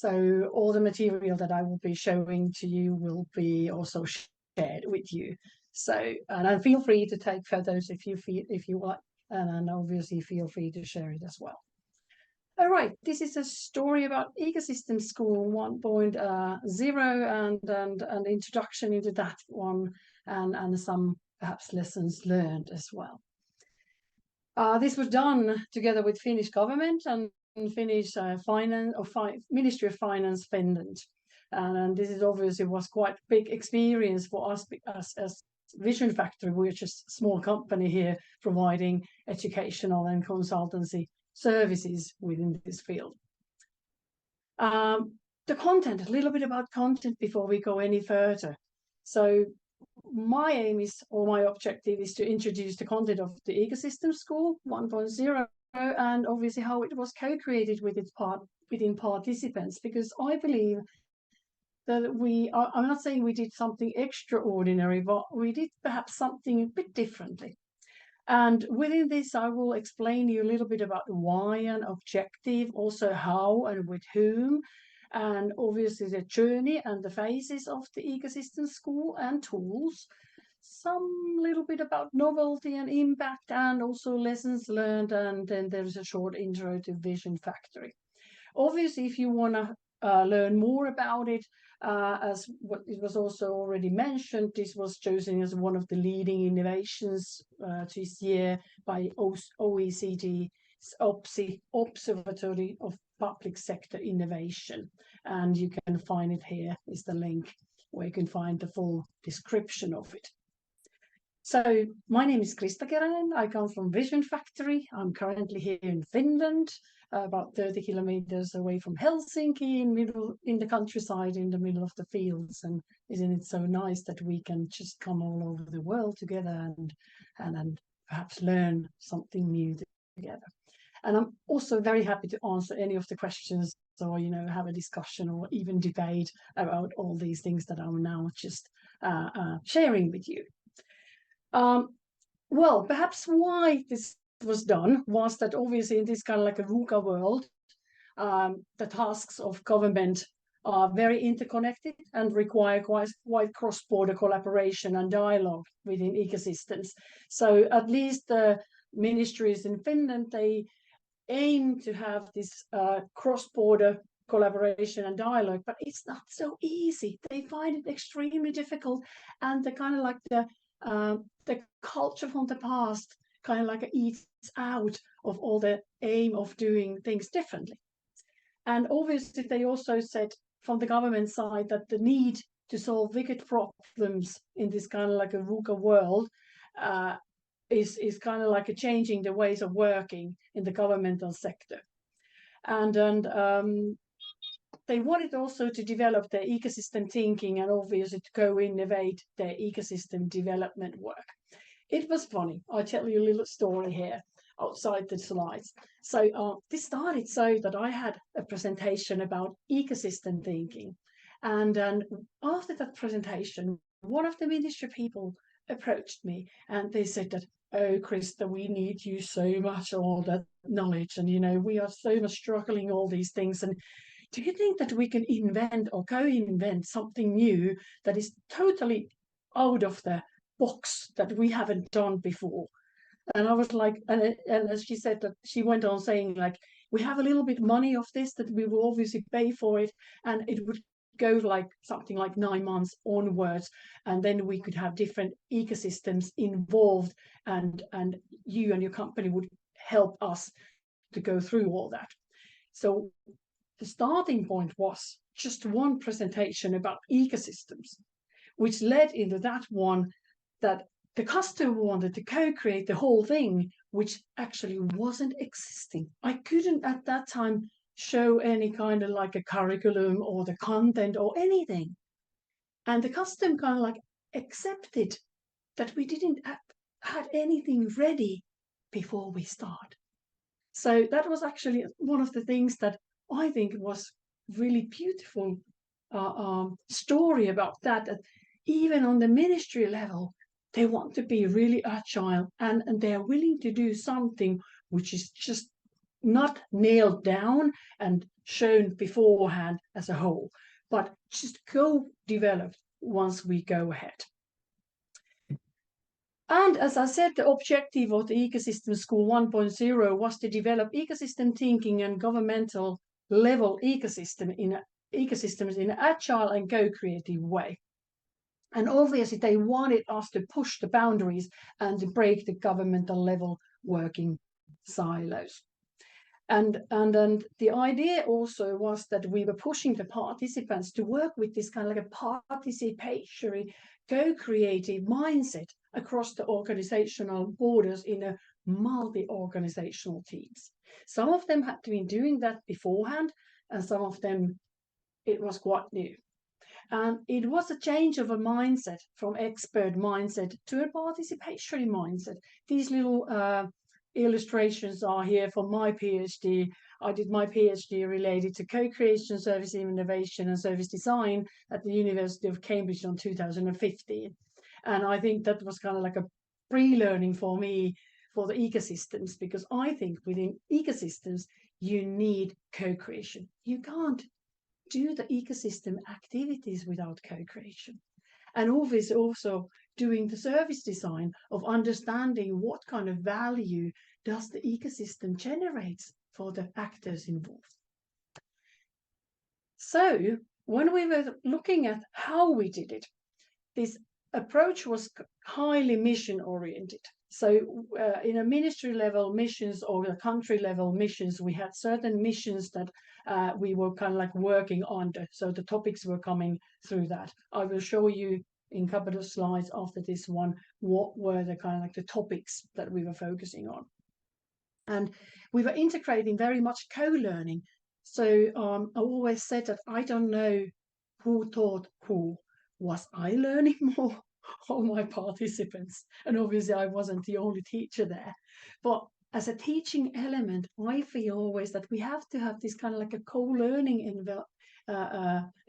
So all the material that I will be showing to you will be also shared with you. So, and feel free to take photos if you like, and obviously feel free to share it as well. All right, this is a story about Ecosystem School 1.0 and introduction into that one, and some perhaps lessons learned as well. This was done together with Finnish government and Finnish Ministry of Finance, Finland. And this is obviously was quite big experience for us as Vision Factory, which is a small company here providing educational and consultancy services within this field. The content, a little bit about content before we go any further. So my aim is, or my objective is, to introduce the content of the Ecosystem School 1.0 and obviously how it was co-created within participants, because I believe that I'm not saying we did something extraordinary, but we did perhaps something a bit differently. And within this, I will explain you a little bit about why and objective, also how and with whom, and obviously the journey and the phases of the Ecosystem School and tools, some little bit about novelty and impact, and also lessons learned, and then there's a short intro to Vision Factory. Obviously, if you want to learn more about it, as what it was also already mentioned, this was chosen as one of the leading innovations this year by OECD's Observatory of Public Sector Innovation. And you can find it here is the link where you can find the full description of it. So my name is Krista Keranen. I come from Vision Factory. I'm currently here in Finland, about 30 kilometers away from Helsinki, in the countryside, in the middle of the fields. And isn't it so nice that we can just come all over the world together and perhaps learn something new together. And I'm also very happy to answer any of the questions, or have a discussion or even debate about all these things that I'm now just sharing with you. Well, perhaps why this was done was that obviously in this kind of like a VUCA world, the tasks of government are very interconnected and require quite cross-border collaboration and dialogue within ecosystems. So at least the ministries in Finland, they aim to have this cross-border collaboration and dialogue, but it's not so easy. They find it extremely difficult, and the kind of like the culture from the past kind of like eats out of all the aim of doing things differently. And obviously they also said from the government side that the need to solve wicked problems in this kind of like a VUCA world is kind of like a changing the ways of working in the governmental sector. And they wanted also to develop their ecosystem thinking and obviously to co-innovate their ecosystem development work. It was funny. I'll tell you a little story here outside the slides. So this started so that I had a presentation about ecosystem thinking. And after that presentation, one of the ministry people approached me and they said that, "Oh, Krista, we need you so much, all that knowledge. And, we are so much struggling all these things. And do you think that we can invent or co-invent something new that is totally out of the box that we haven't done before?" And I was like, and as she said that, she went on saying like, "We have a little bit money of this that we will obviously pay for it, and it would go like something like 9 months onwards, and then we could have different ecosystems involved, and you and your company would help us to go through all that." So the starting point was just one presentation about ecosystems, which led into that one that the customer wanted to co-create the whole thing, which actually wasn't existing. I couldn't at that time show any kind of like a curriculum or the content or anything. And the customer kind of like accepted that we didn't have anything ready before we start. So that was actually one of the things that I think was really beautiful story about that even on the ministry level, they want to be really agile and they are willing to do something which is just not nailed down and shown beforehand as a whole, but just co-developed once we go ahead. And as I said, the objective of the Ecosystem School 1.0 was to develop ecosystem thinking and governmental level ecosystems in an agile and co-creative way. And obviously they wanted us to push the boundaries and to break the governmental level working silos. And the idea also was that we were pushing the participants to work with this kind of like a participatory, co-creative mindset across the organizational borders in a multi-organizational teams. Some of them had been doing that beforehand, and some of them it was quite new. And it was a change of a mindset from expert mindset to a participatory mindset. These little illustrations are here for my PhD. I did my PhD related to co-creation, service innovation, and service design at the University of Cambridge in 2015. And I think that was kind of like a pre-learning for me for the ecosystems, because I think within ecosystems, you need co-creation. You can't do the ecosystem activities without co-creation. And obviously also doing the service design of understanding what kind of value does the ecosystem generate for the actors involved. So when we were looking at how we did it, this approach was highly mission oriented. So in a ministry level missions or a country level missions, we had certain missions that we were kind of like working under. So the topics were coming through that. I will show you in a couple of slides after this one what were the kind of like the topics that we were focusing on. And we were integrating very much co-learning. So I always said that I don't know who taught who. Was I learning more or my participants? And obviously I wasn't the only teacher there. But as a teaching element, I feel always that we have to have this kind of like a co-learning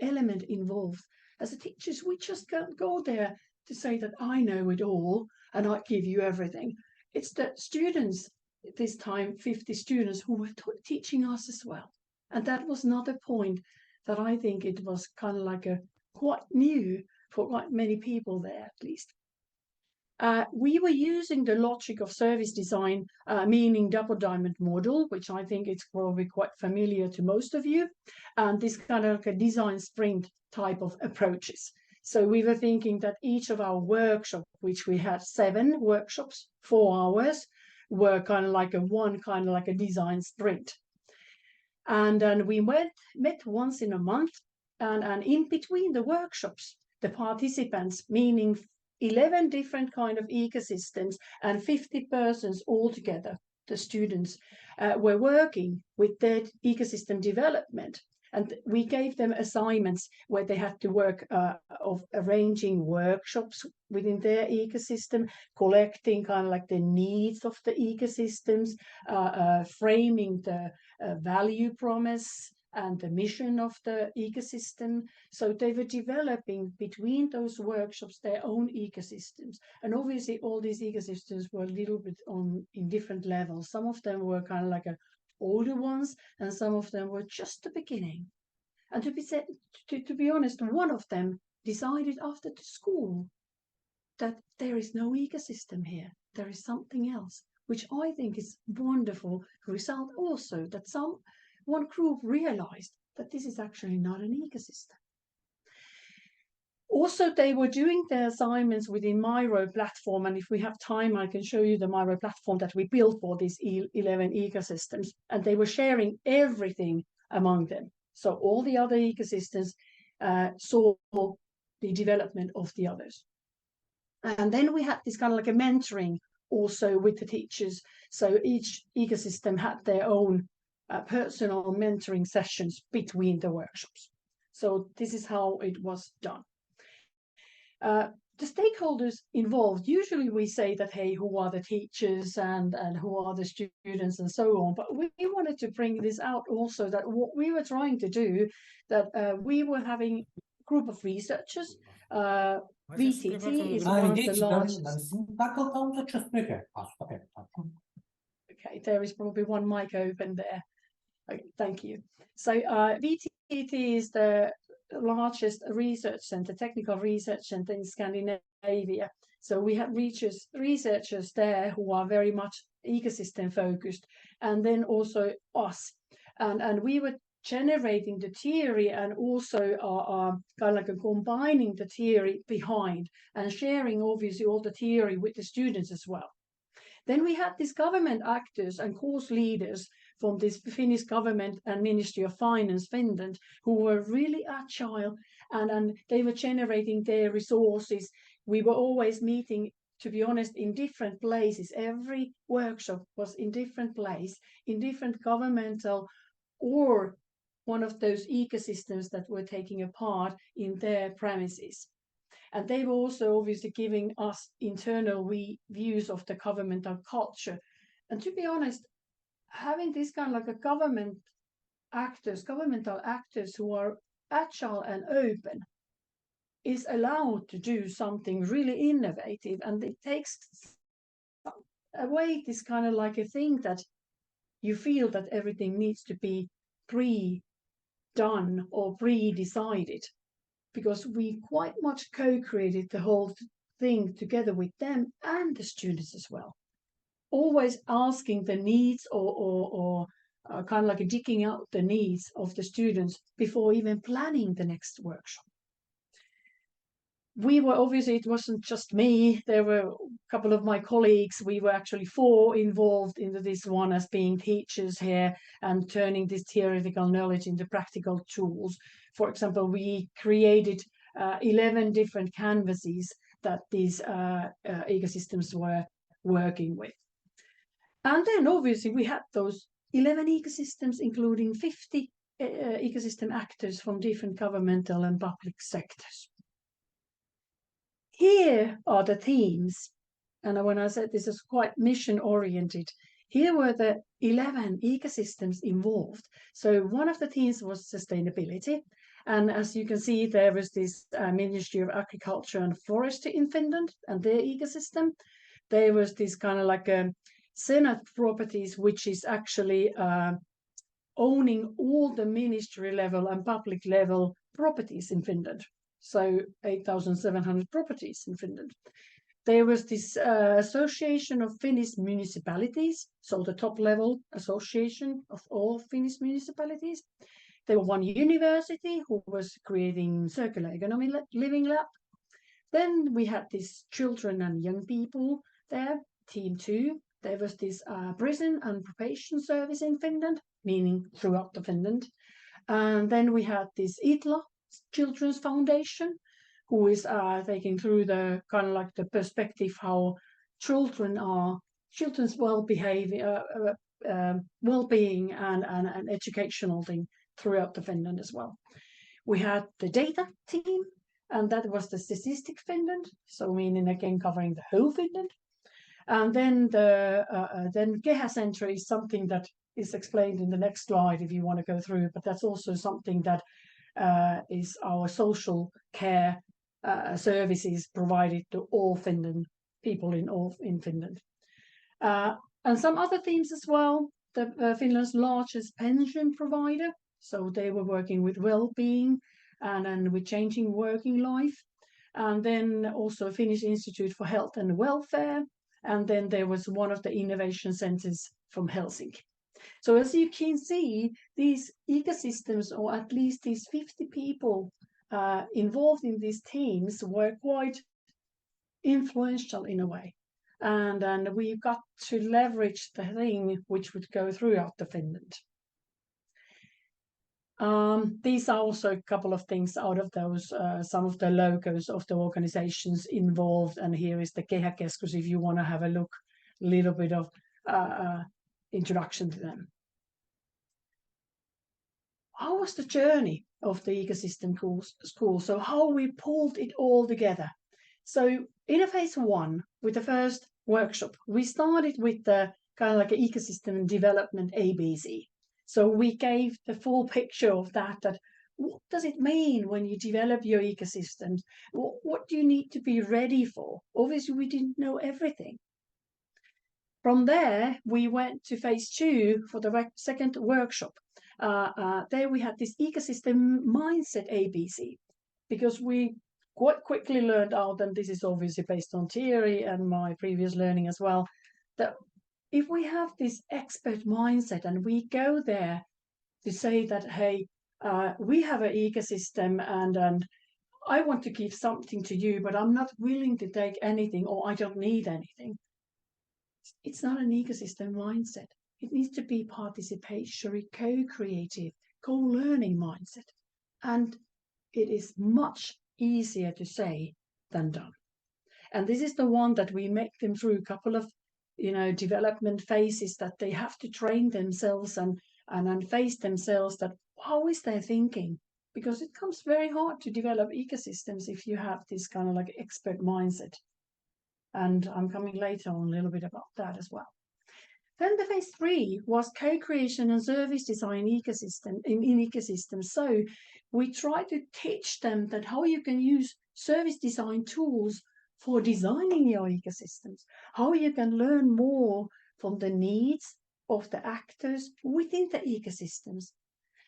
element involved. As a teachers, we just can't go there to say that I know it all and I give you everything. It's the students, this time 50 students, who were teaching us as well. And that was another point that I think it was kind of like a quite new for quite many people there, at least. We were using the logic of service design, meaning double diamond model, which I think it's probably quite familiar to most of you, and this kind of like a design sprint type of approaches. So we were thinking that each of our workshops, which we had 7 workshops, 4 hours, were kind of like a design sprint. And then we met once in a month, and in between the workshops, the participants, meaning 11 different kind of ecosystems and 50 persons altogether, the students, were working with their ecosystem development. And we gave them assignments where they had to work of arranging workshops within their ecosystem, collecting kind of like the needs of the ecosystems, framing the value promise and the mission of the ecosystem. So they were developing between those workshops their own ecosystems. And obviously all these ecosystems were a little bit in different levels. Some of them were kind of like older ones, and some of them were just the beginning. And to be honest, one of them decided after the school that there is no ecosystem here. There is something else, which I think is wonderful result also that one group realized that this is actually not an ecosystem. Also, they were doing their assignments within Miro platform, and if we have time, I can show you the Miro platform that we built for these 11 ecosystems, and they were sharing everything among them. So all the other ecosystems saw the development of the others. And then we had this kind of like a mentoring also with the teachers. So each ecosystem had their own personal mentoring sessions between the workshops. So this is how it was done. The stakeholders involved, usually we say that, hey, who are the teachers and who are the students and so on, but we wanted to bring this out also, that what we were trying to do, that we were having a group of researchers. VTT is one of the largest. Okay, there is probably one mic open there. Thank you. So VTT is the largest research center, technical research center in Scandinavia. So we have researchers there who are very much ecosystem focused, and then also us. And we were generating the theory and also kind of like combining the theory behind and sharing obviously all the theory with the students as well. Then we had these government actors and course leaders from this Finnish government and Ministry of Finance, Finland, who were really agile and they were generating their resources. We were always meeting, to be honest, in different places. Every workshop was in different place, in different governmental or one of those ecosystems that were taking a part in their premises. And they were also obviously giving us internal views of the governmental culture. And to be honest, having this kind of like a governmental actors who are agile and open is allowed to do something really innovative. And it takes away this kind of like a thing that you feel that everything needs to be pre-done or pre-decided, because we quite much co-created the whole thing together with them and the students as well. Always asking the needs or kind of like digging out the needs of the students before even planning the next workshop. We were obviously, it wasn't just me, there were a couple of my colleagues. We were actually 4 involved into this one as being teachers here and turning this theoretical knowledge into practical tools. For example, we created 11 different canvases that these ecosystems were working with. And then obviously we had those 11 ecosystems, including 50 ecosystem actors from different governmental and public sectors. Here are the themes, and when I said this is quite mission-oriented, here were the 11 ecosystems involved. So one of the themes was sustainability, and as you can see, there was this Ministry of Agriculture and Forestry in Finland and their ecosystem. There was this kind of like a Senate properties, which is actually owning all the ministry level and public level properties in Finland. So 8,700 properties in Finland. There was this Association of Finnish Municipalities, so the top level association of all Finnish municipalities. There was one university who was creating circular economy living lab. Then we had this children and young people there, team 2. There was this prison and probation service in Finland, meaning throughout the Finland. And then we had this ITLA, Children's Foundation, who is taking through the kind of like the perspective how children's well-being and educational thing throughout the Finland as well. We had the data team, and that was the Statistics Finland, so meaning again covering the whole Finland. And then then Kehä Center is something that is explained in the next slide if you want to go through, but that's also something that is our social care services provided to all Finland, people in Finland. And some other themes as well, Finland's largest pension provider, so they were working with well-being and with changing working life. And then also Finnish Institute for Health and Welfare. And then there was one of the innovation centers from Helsinki. So as you can see, these ecosystems, or at least these 50 people involved in these teams, were quite influential in a way. And we got to leverage the thing which would go throughout the Finland. These are also a couple of things out of those, some of the logos of the organizations involved. And here is the Kehäkeskus if you want to have a look, a little bit of introduction to them. How was the journey of the ecosystem school? So how we pulled it all together. So in a phase 1, with the first workshop, we started with the kind of like an ecosystem development ABC. So we gave the full picture of that what does it mean when you develop your ecosystems? What do you need to be ready for? Obviously, we didn't know everything. From there, we went to phase 2 for the second workshop. there we had this ecosystem mindset ABC, because we quite quickly learned out, and this is obviously based on theory and my previous learning as well, that if we have this expert mindset and we go there to say that, hey, we have an ecosystem and I want to give something to you, but I'm not willing to take anything, or I don't need anything. It's not an ecosystem mindset. It needs to be participatory, co-creative, co-learning mindset. And it is much easier to say than done. And this is the one that we make them through a couple of, development phases, that they have to train themselves and face themselves that how is their thinking? Because it comes very hard to develop ecosystems if you have this kind of like expert mindset. And I'm coming later on a little bit about that as well. Then the phase 3 was co-creation and service design in ecosystems. So we try to teach them that how you can use service design tools for designing your ecosystems, how you can learn more from the needs of the actors within the ecosystems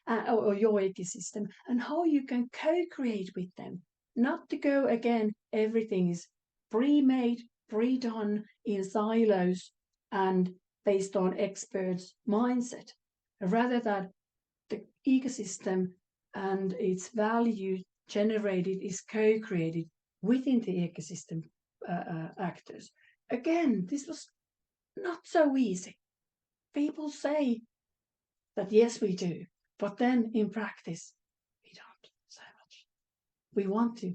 or your ecosystem, and how you can co-create with them. Not to go again, everything is pre-made, pre-done in silos and based on experts' mindset, rather that the ecosystem and its value generated is co-created within the ecosystem actors. Again, this was not so easy. People say that yes, we do, but then in practice, we don't so much. We want to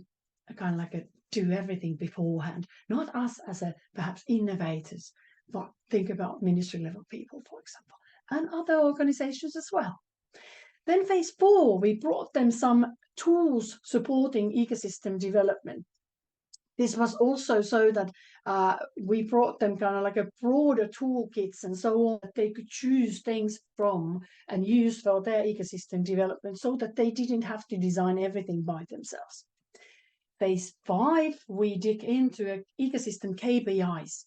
kind of like do everything beforehand, not us as perhaps innovators, but think about ministry level people, for example, and other organizations as well. Then phase 4, we brought them some tools supporting ecosystem development. This was also so that we brought them kind of like a broader toolkits and so on, that they could choose things from and use for their ecosystem development, so that they didn't have to design everything by themselves. Phase 5, we dig into ecosystem KPIs,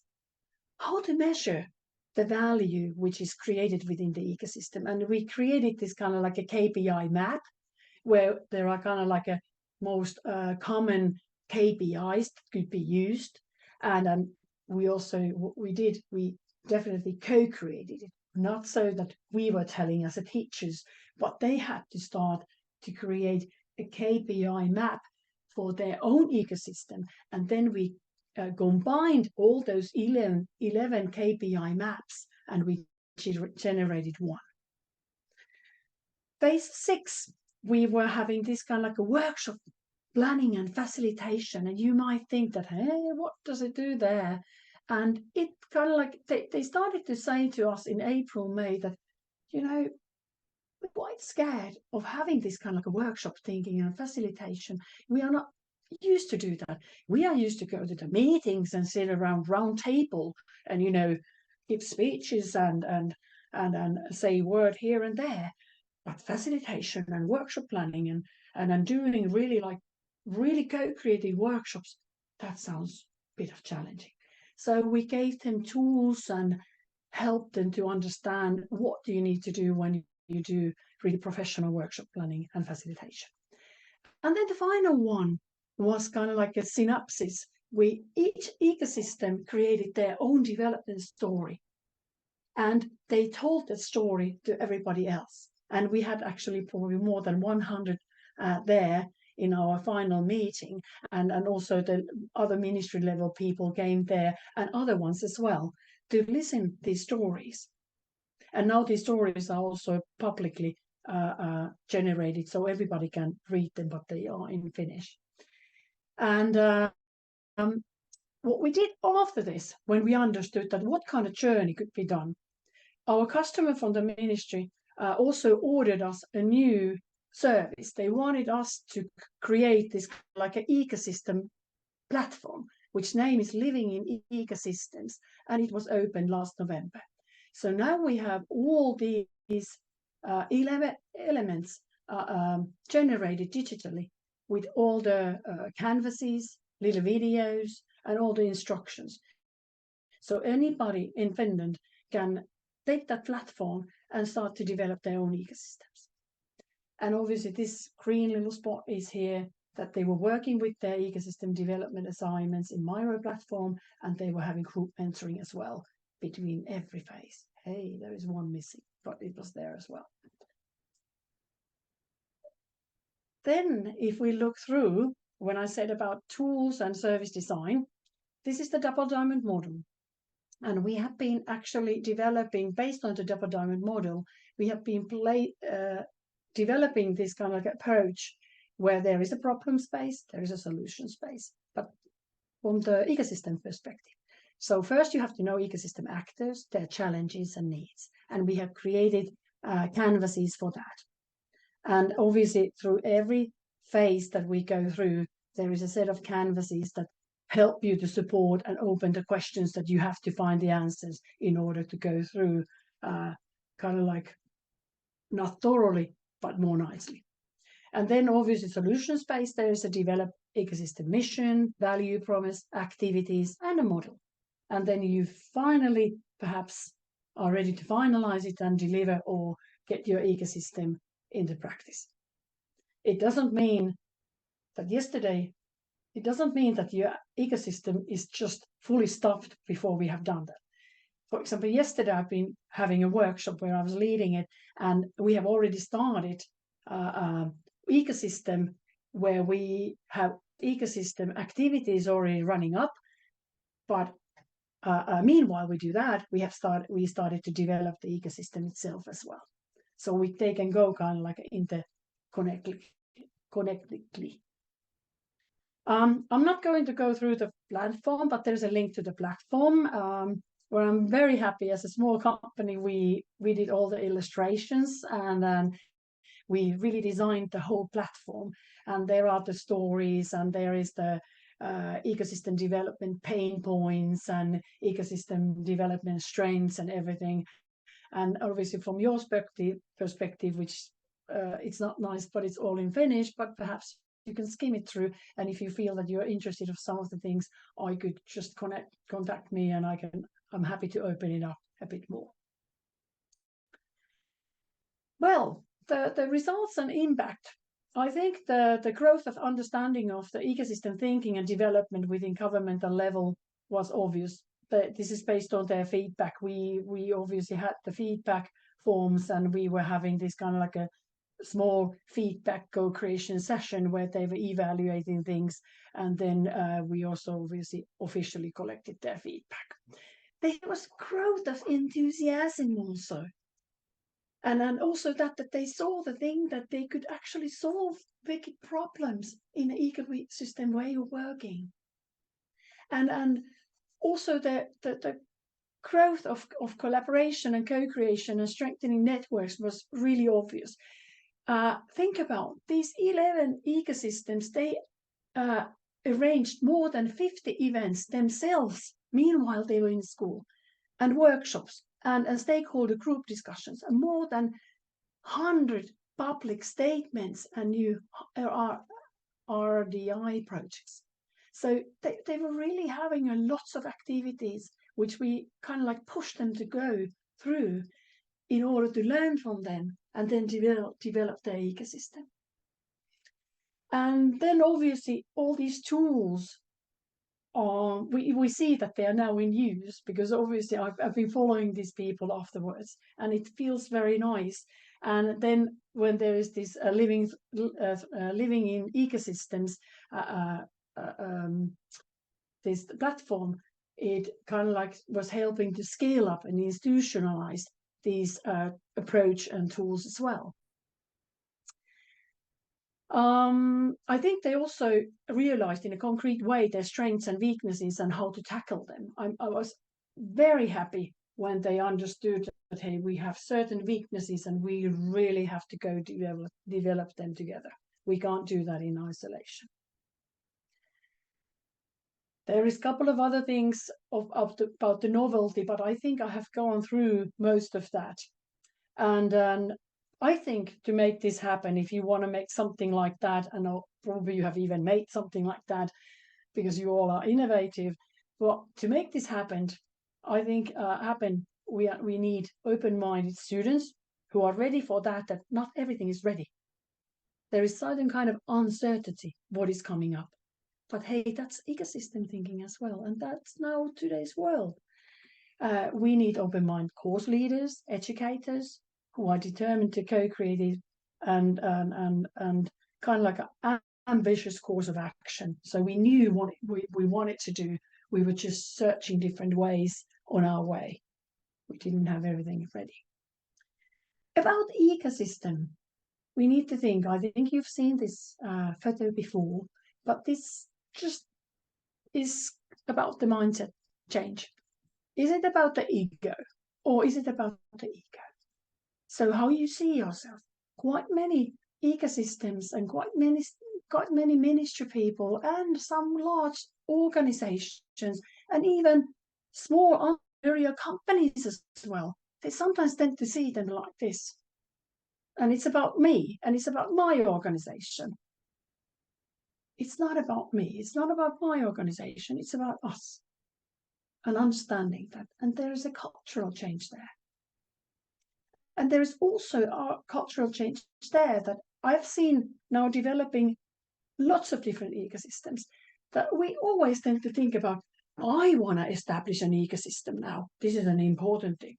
how to measure the value which is created within the ecosystem. And we created this kind of like a KPI map, where there are kind of like a most common KPIs that could be used. And we definitely co-created it, not so that we were telling as a teachers, but they had to start to create a KPI map for their own ecosystem. And then we combined all those 11 KPI maps, and we generated one. Phase 6, we were having this kind of like a workshop planning and facilitation, and you might think that, hey, what does it do there? And it kind of like they started to say to us in April, May that, we're quite scared of having this kind of like a workshop thinking and facilitation. We are not used to do that. We are used to go to the meetings and sit around round table and give speeches and say a word here and there. But facilitation and workshop planning and doing really co-creative workshops, that sounds a bit of challenging. So we gave them tools and helped them to understand what do you need to do when you do really professional workshop planning and facilitation. And then the final one was kind of like a synopsis. Each ecosystem created their own development story, and they told that story to everybody else. And we had actually probably more than 100 there in our final meeting, and also the other ministry level people came there, and other ones as well, to listen to these stories. And now these stories are also publicly generated, so everybody can read them, but they are in Finnish. And what we did after this, when we understood that what kind of journey could be done, our customer from the ministry also ordered us a new service. They wanted us to create this like an ecosystem platform, which name is Living in Ecosystems, and it was opened last November. So now we have all these 11 elements generated digitally with all the canvases, little videos, and all the instructions. So anybody in Finland can take that platform and start to develop their own ecosystems. And obviously this green little spot is here that they were working with their ecosystem development assignments in Miro platform, and they were having group mentoring as well between every phase. Hey, there is one missing, but it was there as well. Then if we look through, when I said about tools and service design, this is the double diamond model. And we have been actually developing, based on the double diamond model, we have been developing this kind of approach where there is a problem space, there is a solution space, but from the ecosystem perspective. So first you have to know ecosystem actors, their challenges and needs. And we have created canvases for that. And obviously through every phase that we go through, there is a set of canvases that help you to support and open the questions that you have to find the answers in order to go through kind of like not thoroughly, but more nicely. And then obviously solution space, there is a developed ecosystem mission, value promise, activities, and a model. And then you finally perhaps are ready to finalize it and deliver or get your ecosystem into practice. It doesn't mean that it doesn't mean that your ecosystem is just fully stuffed before we have done that. For example, yesterday I've been having a workshop where I was leading it, and we have already started ecosystem where we have ecosystem activities already running up. But meanwhile we do that, we started to develop the ecosystem itself as well. So they can go kind of like interconnectedly. I'm not going to go through the platform, but there's a link to the platform where I'm very happy. As a small company, we did all the illustrations, and we really designed the whole platform. And there are the stories, and there is the ecosystem development pain points and ecosystem development strengths and everything. And obviously from your perspective, which it's not nice, but it's all in Finnish, but perhaps you can skim it through. And if you feel that you're interested of some of the things, I could just contact me, and I'm happy to open it up a bit more. Well, the results and impact. I think the growth of understanding of the ecosystem thinking and development within governmental level was obvious. This is based on their feedback. We obviously had the feedback forms, and we were having this kind of like a small feedback co-creation session where they were evaluating things, and then we also obviously officially collected their feedback. There was growth of enthusiasm also, and then also that they saw the thing that they could actually solve big problems in an ecosystem way of working, and also the growth of collaboration and co-creation and strengthening networks was really obvious. Think about these 11 ecosystems. They arranged more than 50 events themselves. Meanwhile, they were in school, and workshops and stakeholder group discussions, and more than 100 public statements and new RDI projects. So they were really having lots of activities, which we kind of like pushed them to go through in order to learn from them and then develop their ecosystem. And then obviously all these tools we see that they are now in use, because obviously I've been following these people afterwards, and it feels very nice. And then when there is this living in ecosystems, this platform, it kind of like was helping to scale up and institutionalize these approach and tools as well. I think they also realized in a concrete way their strengths and weaknesses and how to tackle them. I was very happy when they understood that, hey, we have certain weaknesses and we really have to go develop them together. We can't do that in isolation. There is a couple of other things about the novelty, but I think I have gone through most of that. And I think to make this happen, if you want to make something like that, and probably you have even made something like that because you all are innovative, but to make this happen, I think we need open-minded students who are ready for that not everything is ready. There is certain kind of uncertainty what is coming up. But hey, that's ecosystem thinking as well. And that's now today's world. We need open-minded course leaders, educators who are determined to co-create it and kind of like an ambitious course of action. So we knew what we wanted to do. We were just searching different ways on our way. We didn't have everything ready. About ecosystem, we need to think. I think you've seen this photo before, but this just is about the mindset change. Is it about the ego or is it about the ego? So how you see yourself. Quite many ecosystems and quite many ministry people and some large organizations and even small entrepreneurial companies as well. They sometimes tend to see them like this. And it's about me and it's about my organization. It's not about me. It's not about my organization. It's about us. And understanding that. And there is a cultural change there. And there is also a cultural change there that I've seen now developing lots of different ecosystems that we always tend to think about. I want to establish an ecosystem now. This is an important thing.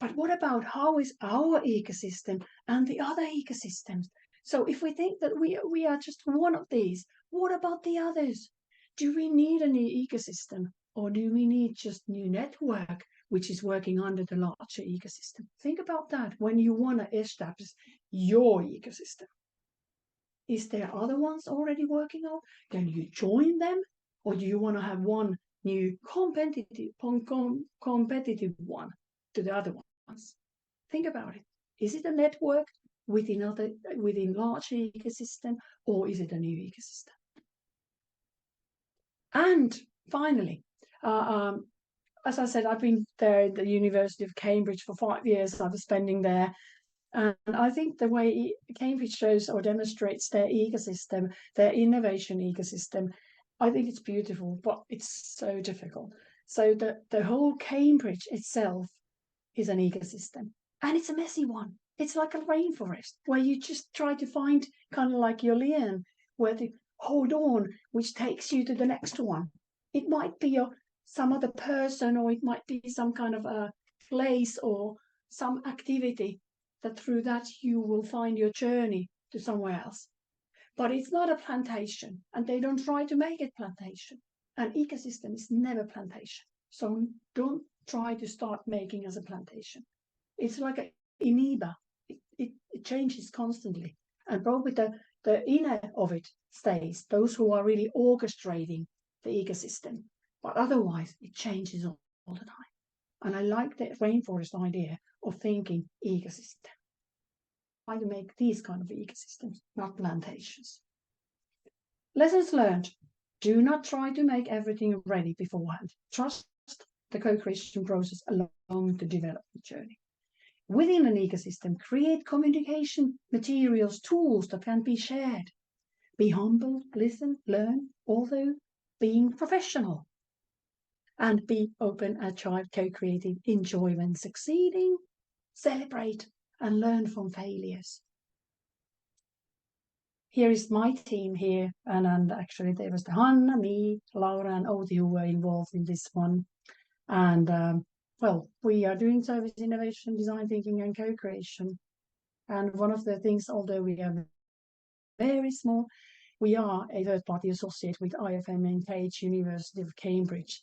But what about how is our ecosystem and the other ecosystems? So if we think that we are just one of these, what about the others? Do we need a new ecosystem or do we need just new network which is working under the larger ecosystem? Think about that when you want to establish your ecosystem. Is there other ones already working on? Can you join them? Or do you want to have one new competitive one to the other ones? Think about it. Is it a network within large ecosystem, or is it a new ecosystem? And finally, as I said, I've been there at the University of Cambridge for 5 years. I was spending there. And I think the way Cambridge shows or demonstrates their ecosystem, their innovation ecosystem, I think it's beautiful, but it's so difficult. So the whole Cambridge itself is an ecosystem. And it's a messy one. It's like a rainforest where you just try to find kind of like your lian, where to hold on, which takes you to the next one. It might be some other person, or it might be some kind of a place or some activity that through that you will find your journey to somewhere else. But it's not a plantation, and they don't try to make it plantation. An ecosystem is never plantation. So don't try to start making as a plantation. It's like an amoeba. It changes constantly. And probably the inner of it stays, those who are really orchestrating the ecosystem. But otherwise, it changes all the time. And I like the rainforest idea of thinking ecosystem. Try to make these kind of ecosystems, not plantations. Lessons learned. Do not try to make everything ready beforehand. Trust the co-creation process along the development journey. Within an ecosystem, create communication materials, tools that can be shared. Be humble, listen, learn, although being professional. And be open, agile, co-creative, enjoy when succeeding, celebrate, and learn from failures. Here is my team here, and actually there was Hanna, me, Laura, and Outi who were involved in this one. And well, we are doing service innovation, design thinking, and co-creation. And one of the things, although we are very small, we are a third-party associate with IFM and Cage University of Cambridge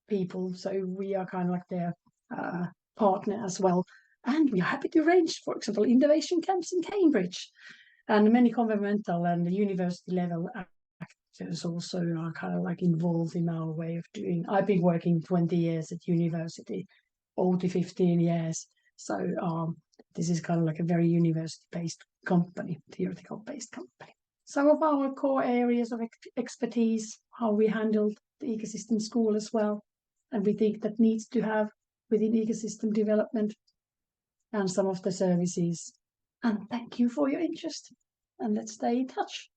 people. So we are kind of like their partner as well. And we are happy to arrange, for example, innovation camps in Cambridge. And many governmental and university level actors also are kind of like involved in our way of doing. I've been working 20 years at university, 15 years. So this is kind of like a very university-based company, theoretical-based company. Some of our core areas of expertise, how we handled the ecosystem school as well. And we think that needs to have within ecosystem development and some of the services. And thank you for your interest. And let's stay in touch.